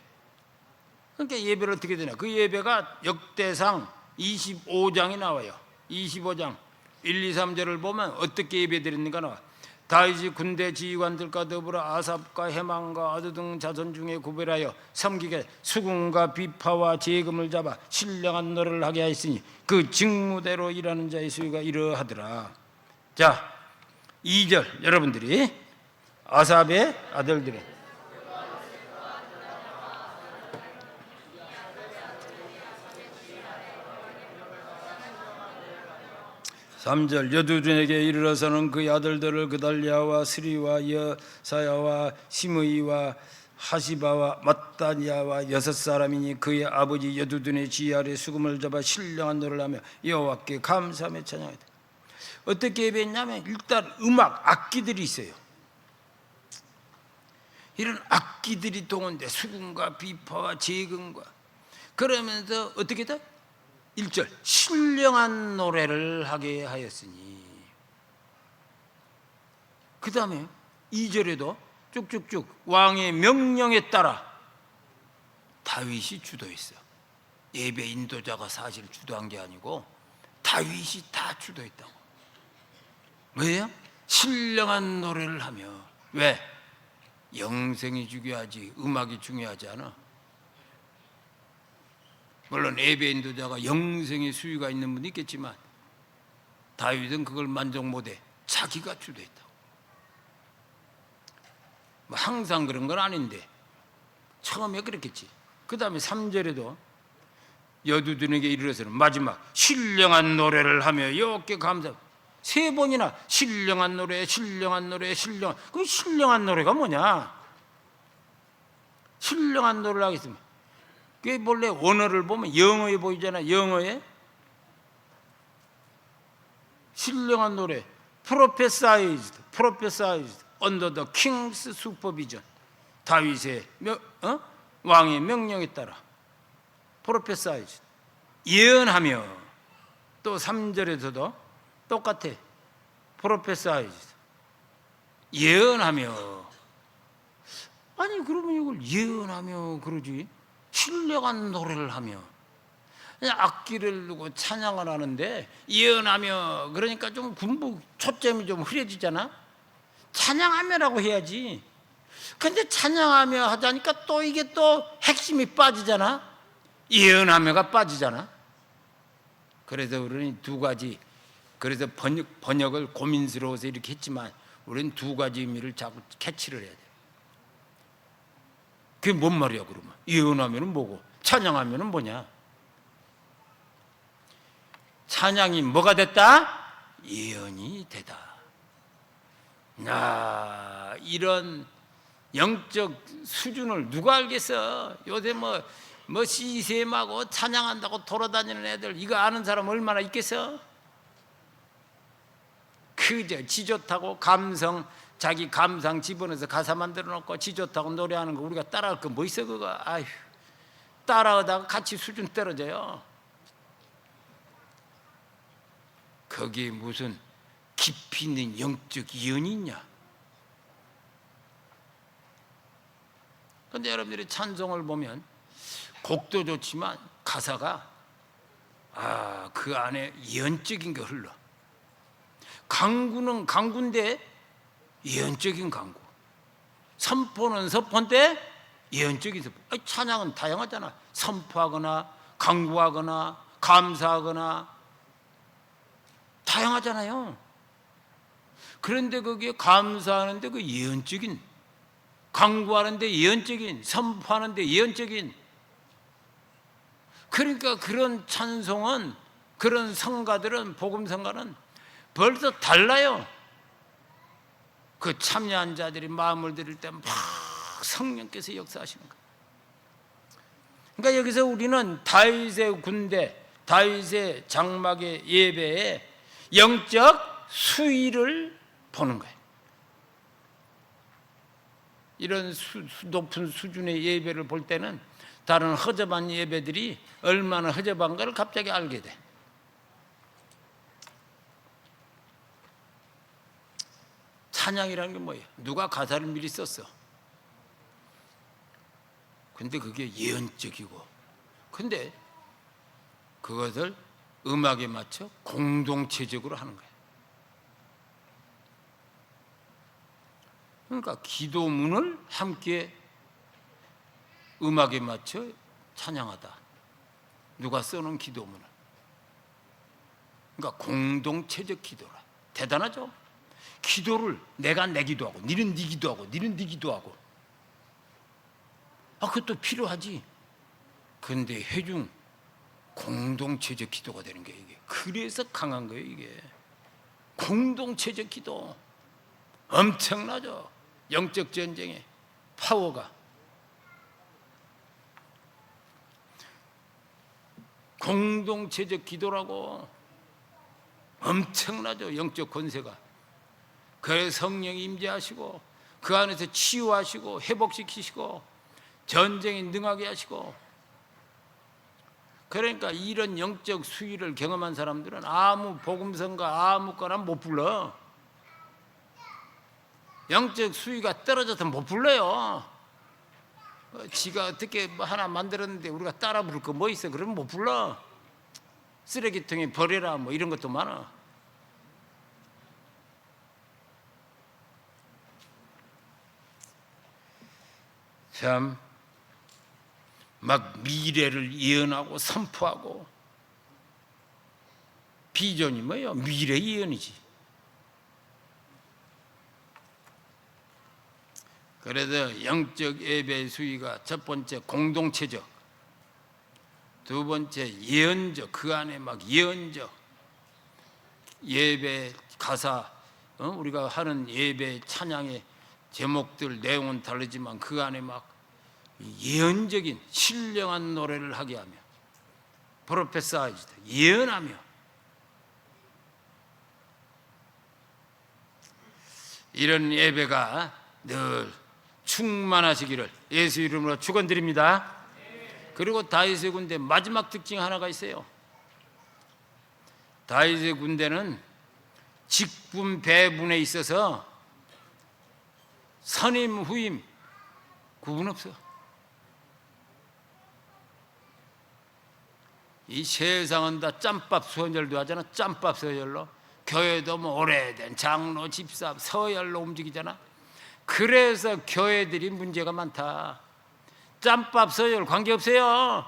그러니까 예배를 어떻게 되냐? 그 예배가 역대상 25장이 나와요. 25장 1, 2, 3절을 보면 어떻게 예배 드렸는가 나와. 다윗이 군대 지휘관들과 더불어 아삽과 헤만과 아두 등 자손 중에 구별하여 섬기게 수군과 비파와 재금을 잡아 신령한 노래를 하게 하였으니 그 직무대로 일하는 자의 수요가 이러하더라. 자, 2절 여러분들이 아삽의 아들들이 3절 여두둔에게 이르러서는 그 아들들을 그달리아와 스리와 여사야와 시므이와 하시바와 mat다니아와 6사람이니 그의 아버지 여두둔의 지휘 아래 수금을 잡아 신령한 노래를 하며 여호와께 감사하며 찬양하되. 어떻게 예배했냐면 일단 음악 악기들이 있어요. 이런 악기들이 동원돼 수금과 비파와 재금과 그러면서 어떻게 돼? 1절 신령한 노래를 하게 하였으니, 그 다음에 2절에도 쭉쭉쭉 왕의 명령에 따라 다윗이 주도했어. 예배 인도자가 사실 주도한 게 아니고 다윗이 다 주도했다고. 왜요? 신령한 노래를 하며. 왜? 영생이 중요하지 음악이 중요하지 않아. 물론 예배 인도자가 영생의 수요가 있는 분이 있겠지만 다윗은 그걸 만족 못해. 자기가 주도했다고. 뭐 항상 그런 건 아닌데 처음에 그랬겠지. 그 다음에 3절에도 여두둔에게 이르러서는 마지막 신령한 노래를 하며 여호와께 감사. 3번이나 신령한 노래, 신령한 노래, 신령. 그 신령한 노래가 뭐냐? 신령한 노래를 하겠습니다. 그게 원래 원어를 보면 영어에 보이잖아. 영어에 신령한 노래 prophesied under the king's supervision. 다윗의 왕의 명령에 따라 prophesied 예언하며. 또 3절에서도 똑같아. prophesied 예언하며. 아니 그러면 이걸 예언하며 그러지 신령한 노래를 하며 악기를 두고 찬양을 하는데 예언하며 그러니까 좀 군부 초점이 좀 흐려지잖아. 찬양하며라고 해야지. 근데 찬양하며 하자니까 또 이게 또 핵심이 빠지잖아. 예언하며가 빠지잖아. 그래서 우리는 두 가지, 그래서 번역을 고민스러워서 이렇게 했지만 우리는 두 가지 의미를 자꾸 캐치를 해야 돼. 그게 뭔 말이야 그러면? 예언하면은 뭐고 찬양하면은 뭐냐? 찬양이 뭐가 됐다? 예언이 되다. 이런 영적 수준을 누가 알겠어? 요새 뭐 시샘하고 찬양한다고 돌아다니는 애들 이거 아는 사람 얼마나 있겠어? 그저 지 좋다고 감성, 자기 감상 집어넣어서 가사 만들어 놓고 지 좋다고 노래하는 거 우리가 따라할 거 뭐 있어 그거. 아휴, 따라하다가 같이 수준 떨어져요. 거기에 무슨 깊이 있는 영적 이연이 있냐? 그런데 여러분들이 찬송을 보면 곡도 좋지만 가사가 그 안에 예언적인 게 흘러. 강구는 강구인데 예언적인 강구, 선포는 선포인데 예언적인 선포. 찬양은 다양하잖아. 선포하거나 강구하거나 감사하거나 다양하잖아요. 그런데 거기에 감사하는데 그 예언적인, 강구하는데 예언적인, 선포하는데 예언적인. 그러니까 그런 찬송은, 그런 성가들은, 복음성가는 벌써 달라요. 그 참여한 자들이 마음을 들일 때 막 성령께서 역사하시는 거예요. 그러니까 여기서 우리는 다윗의 군대, 다윗의 장막의 예배에 영적 수위를 보는 거예요. 이런 높은 수준의 예배를 볼 때는 다른 허접한 예배들이 얼마나 허접한가를 갑자기 알게 돼. 찬양이라는 게 뭐예요? 누가 가사를 미리 썼어. 근데 그게 예언적이고, 근데 그것을 음악에 맞춰 공동체적으로 하는 거예요. 그러니까 기도문을 함께 음악에 맞춰 찬양하다. 누가 써놓은 기도문을. 그러니까 공동체적 기도라. 대단하죠? 기도를 내가 내 기도하고, 니는 네 기도하고, 니는 네 기도하고. 그것도 필요하지. 그런데 회중 공동체적 기도가 되는 게 이게. 그래서 강한 거예요, 이게. 공동체적 기도. 엄청나죠? 영적 전쟁의 파워가. 공동체적 기도라고 엄청나죠? 영적 권세가. 그래서 성령이 임재하시고 그 안에서 치유하시고 회복시키시고 전쟁에 능하게 하시고. 그러니까 이런 영적 수위를 경험한 사람들은 아무 복음성가 아무거나 못 불러. 영적 수위가 떨어져서 못 불러요. 지가 어떻게 뭐 하나 만들었는데 우리가 따라 부를 거 뭐 있어? 그러면 못 불러. 쓰레기통에 버려라 뭐 이런 것도 많아. 참 막 미래를 예언하고 선포하고. 비전이 뭐예요? 미래 예언이지. 그래서 영적 예배 수위가 첫 번째 공동체적, 두 번째 예언적, 그 안에 막 예언적 예배 가사, 우리가 하는 예배 찬양의 제목들 내용은 다르지만 그 안에 막 예언적인 신령한 노래를 하게 하며 프로페사이즈다, 예언하며. 이런 예배가 늘 충만하시기를 예수 이름으로 축원드립니다. 그리고 다윗의 군대 마지막 특징 하나가 있어요. 다윗의 군대는 직분 배분에 있어서 선임 후임 구분 없어. 이 세상은 다 짬밥 서열도 하잖아. 짬밥 서열로. 교회도 뭐 오래된 장로 집사 서열로 움직이잖아. 그래서 교회들이 문제가 많다. 짬밥 서열 관계없어요.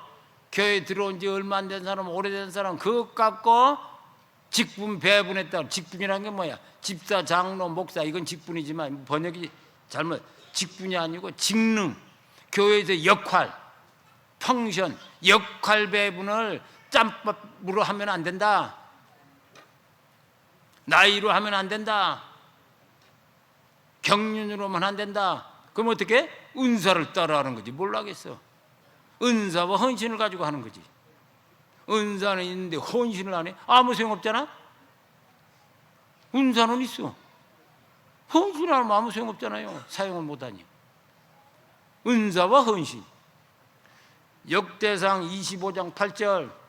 교회 들어온 지 얼마 안 된 사람, 오래된 사람 그것 갖고 직분 배분했다. 직분이라는 게 뭐야? 집사, 장로, 목사 이건 직분이지만 번역이 잘못. 직분이 아니고 직능, 교회에서 역할, 펑션, 역할 배분을 짬밥으로 하면 안 된다. 나이로 하면 안 된다. 경륜으로만 안 된다. 그럼 어떻게? 은사를 따라하는 거지. 뭘 하겠어. 은사와 헌신을 가지고 하는 거지. 은사는 있는데 헌신을 안 해? 아무 소용없잖아. 은사는 있어. 헌신을 하면 아무 소용없잖아요. 사용을 못하니. 은사와 헌신. 역대상 25장 8절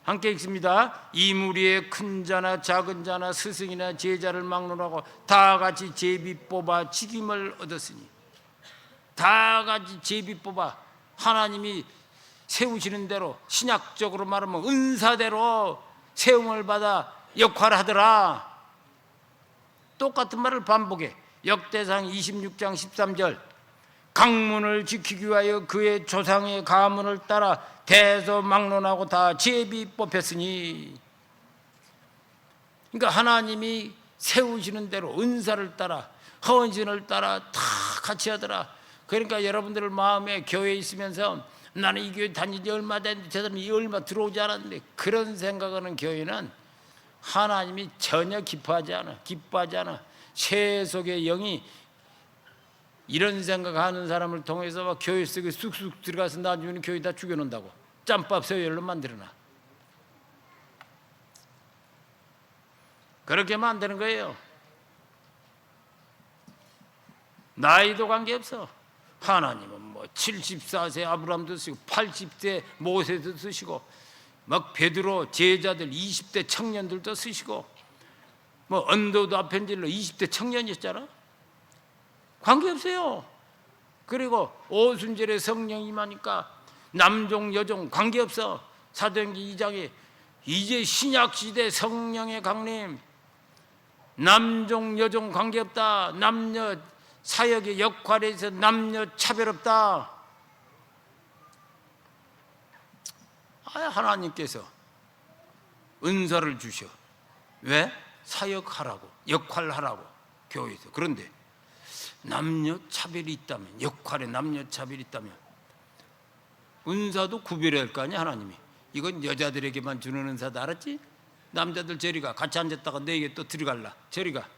함께 읽습니다. 이 무리에 큰 자나 작은 자나 스승이나 제자를 막론하고 다 같이 제비 뽑아 직임을 얻었으니. 다 같이 제비 뽑아 하나님이 세우시는 대로, 신약적으로 말하면 은사대로 세움을 받아 역할을 하더라. 똑같은 말을 반복해. 역대상 26장 13절 강문을 지키기 위하여 그의 조상의 가문을 따라 대서막론하고 다 제비 뽑혔으니. 그러니까 하나님이 세우시는 대로 은사를 따라 헌신을 따라 다 같이 하더라. 그러니까 여러분들 마음에 교회에 있으면서 나는 이 교회 다닌 지 얼마 됐는데 저 사람이 얼마 들어오지 않았는데 그런 생각하는 교회는 하나님이 전혀 기뻐하지 않아. 새 속의 영이 이런 생각하는 사람을 통해서 교회 속에 쑥쑥 들어가서 나중에는 교회 다 죽여놓는다고. 짬밥 서열로 만들어놔. 그렇게 만드는 거예요. 나이도 관계없어. 하나님은 뭐 74세 아브라함도 쓰시고 80세 모세도 쓰시고 막 베드로 제자들 20대 청년들도 쓰시고 뭐 언도도 아펜질로 20대 청년이었잖아. 관계없어요. 그리고 오순절에 성령 임하니까 남종 여종 관계없어. 사도행전 2장에 이제 신약시대 성령의 강림, 남종 여종 관계없다. 남녀 사역의 역할에 있어 남녀 차별 없다. 하나님께서 은사를 주셔. 왜? 사역하라고, 역할하라고 교회에서. 그런데 남녀 차별이 있다면, 역할에 남녀 차별이 있다면 은사도 구별해야 할 거 아니야. 하나님이 이건 여자들에게만 주는 은사다, 알았지? 남자들 저리 가. 같이 앉았다가 너에게 또 들어갈라. 저리 가.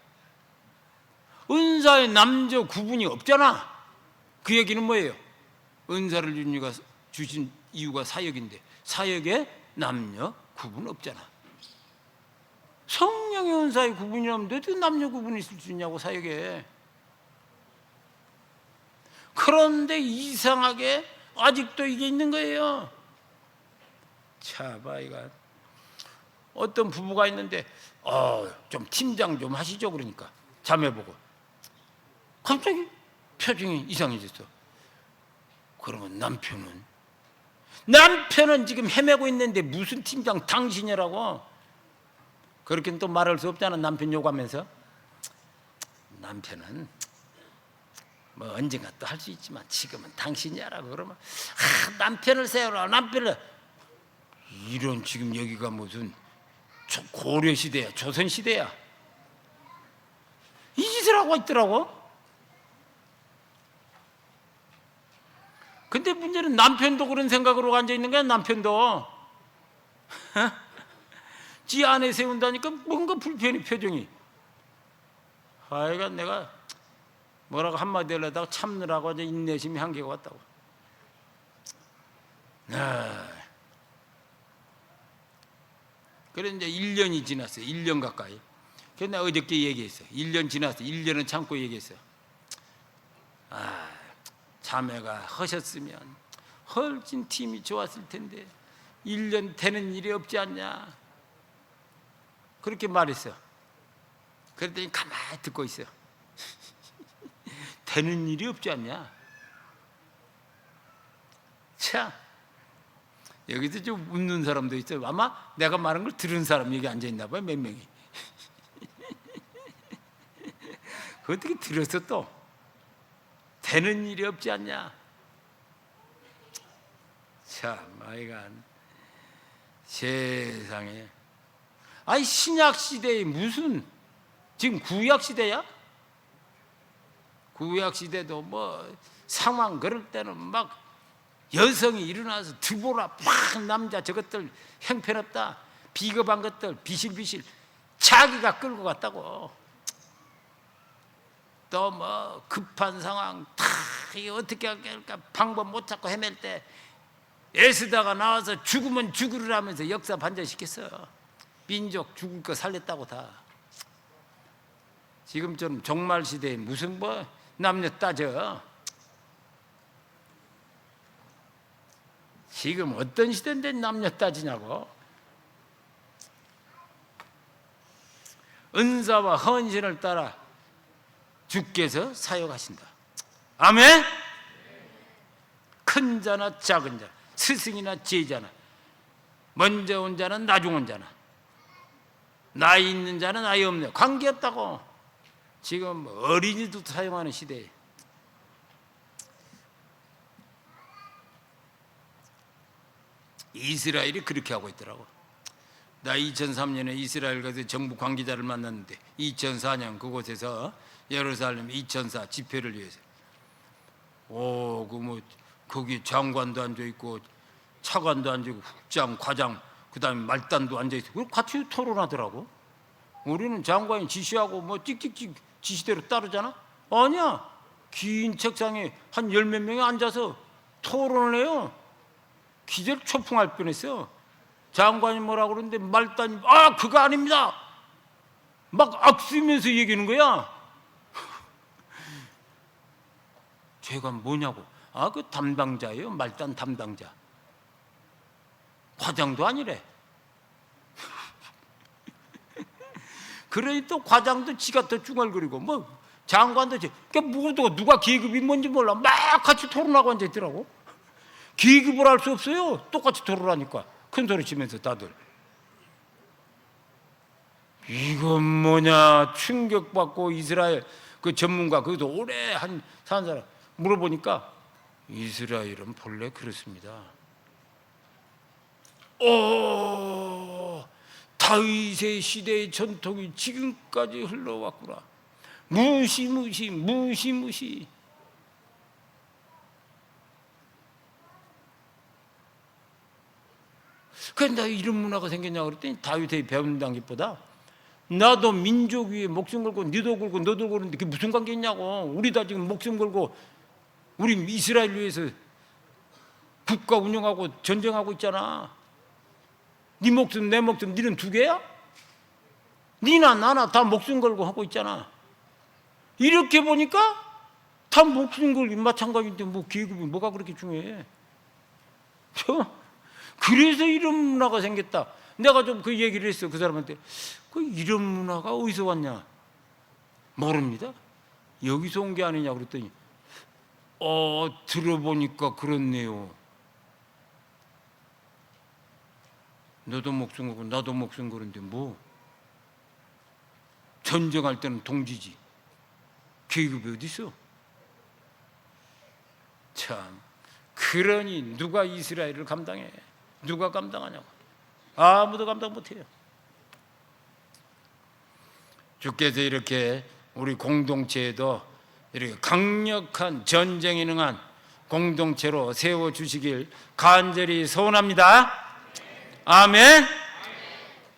은사에 남녀 구분이 없잖아. 그 얘기는 뭐예요? 은사를 주신 이유가 사역인데 사역에 남녀 구분 없잖아. 성령의 은사의 구분이라면 너도 남녀 구분이 있을 수 있냐고, 사역에. 그런데 이상하게 아직도 이게 있는 거예요. 참, 이가 어떤 부부가 있는데 좀 팀장 좀 하시죠. 그러니까 자매보고 갑자기 표정이 이상해졌어. 그러면 남편은 지금 헤매고 있는데 무슨 팀장 당신이라고. 그렇게는 또 말할 수 없잖아. 남편 욕하면서. 남편은 뭐 언젠가 또 할 수 있지만 지금은 당신이라고. 그러면 남편을 세워라. 남편을. 이런, 지금 여기가 무슨 고려시대야, 조선시대야. 이 짓을 하고 있더라고. 근데 문제는 남편도 그런 생각으로 앉아있는 거야. 남편도 지 아내 세운다니까 뭔가 불편해, 표정이. 하여간 내가 뭐라고 한마디 하려다가 참느라고 인내심이 한계가 왔다고. 그래 이제 1년이 지났어요. 1년 가까이. 그래서 내가 어저께 얘기했어. 1년 지났어. 1년은 참고 얘기했어. 자매가 하셨으면 훨씬 팀이 좋았을 텐데 1년 되는 일이 없지 않냐, 그렇게 말했어. 그랬더니 가만히 듣고 있어. 되는 일이 없지 않냐. 참, 여기서 좀 웃는 사람도 있어요. 아마 내가 말한 걸 들은 사람 여기 앉아있나 봐요, 몇 명이. 어떻게 들었어 또. 되는 일이 없지 않냐. 참, 아이간 세상에. 신약 시대에 무슨, 지금 구약 시대야? 구약 시대도 뭐 상황 그럴 때는 막 여성이 일어나서 드보라 막 남자 저것들 형편없다, 비겁한 것들 비실비실 자기가 끌고 갔다고. 또 뭐 급한 상황 다 어떻게 할까 방법 못 찾고 헤맬 때 애쓰다가 나와서 죽으면 죽으라면서 역사 반전시켰어. 민족 죽을 거 살렸다고 다. 지금처럼 종말 시대에 무슨 뭐 남녀 따져. 지금 어떤 시대인데 남녀 따지냐고. 은사와 헌신을 따라 주께서 사역하신다. 아멘. 큰 자나 작은 자, 스승이나 제자나, 먼저 온 자는 나중 온 자나, 나이 있는 자는 나이 없는, 관계없다고. 지금 어린이도 사용하는 시대에. 이스라엘이 그렇게 하고 있더라고. 나 2003년에 이스라엘 가서 정부 관계자를 만났는데 2004년 그곳에서 예루살렘 2004 집회를 위해서 거기 장관도 앉아 있고 차관도 앉아 있고 국장, 과장, 그다음에 말단도 앉아 있어. 그리고 같이 토론하더라고. 우리는 장관이 지시하고 뭐 찍찍찍 지시대로 따르잖아. 아니야. 긴 책상에 한 10몇 명이 앉아서 토론을 해요. 기절 초풍할 뻔했어. 장관이 뭐라 그러는데 말단이 그거 아닙니다. 막 악쓰면서 얘기하는 거야. 제가 뭐냐고. 아, 그 담당자예요. 말단 담당자. 과장도 아니래. 그러니 또 과장도 지가 더 중얼거리고 뭐 장관도 그러니까 모두 누가 계급이 뭔지 몰라. 막 같이 토론하고 앉아있더라고. 계급을 알 수 없어요. 똑같이 토론하니까 큰 소리 치면서 다들. 이건 뭐냐 충격받고 이스라엘 그 전문가 거기도 오래 산 사람 물어보니까 이스라엘은 본래 그렇습니다. 다윗의 시대의 전통이 지금까지 흘러왔구나. 무시. 그런데 이런 문화가 생겼냐고 그랬더니 다윗의 배운 당기보다 나도 민족 위에 목숨 걸고 너도 걸고 너도 걸는데 그게 무슨 관계 있냐고. 우리 다 지금 목숨 걸고 우리 이스라엘 위해서 국가 운영하고 전쟁하고 있잖아. 네 목숨 내 목숨 니는 두 개야? 니나 나나 다 목숨 걸고 하고 있잖아. 이렇게 보니까 다 목숨 걸기 마찬가지인데 뭐 계급이 뭐가 그렇게 중요해. 그래서 이런 문화가 생겼다. 내가 좀 그 얘기를 했어. 그 사람한테. 그 이런 문화가 어디서 왔냐? 모릅니다. 여기서 온 게 아니냐 그랬더니 들어보니까 그렇네요. 너도 목숨 걸고 나도 목숨 걸는데 뭐 전쟁할 때는 동지지. 계급이 어디 있어? 참, 그러니 누가 이스라엘을 감당해? 누가 감당하냐고. 아무도 감당 못해요. 주께서 이렇게 우리 공동체에도 이렇게 강력한 전쟁에 능한 공동체로 세워주시길 간절히 소원합니다. 아멘.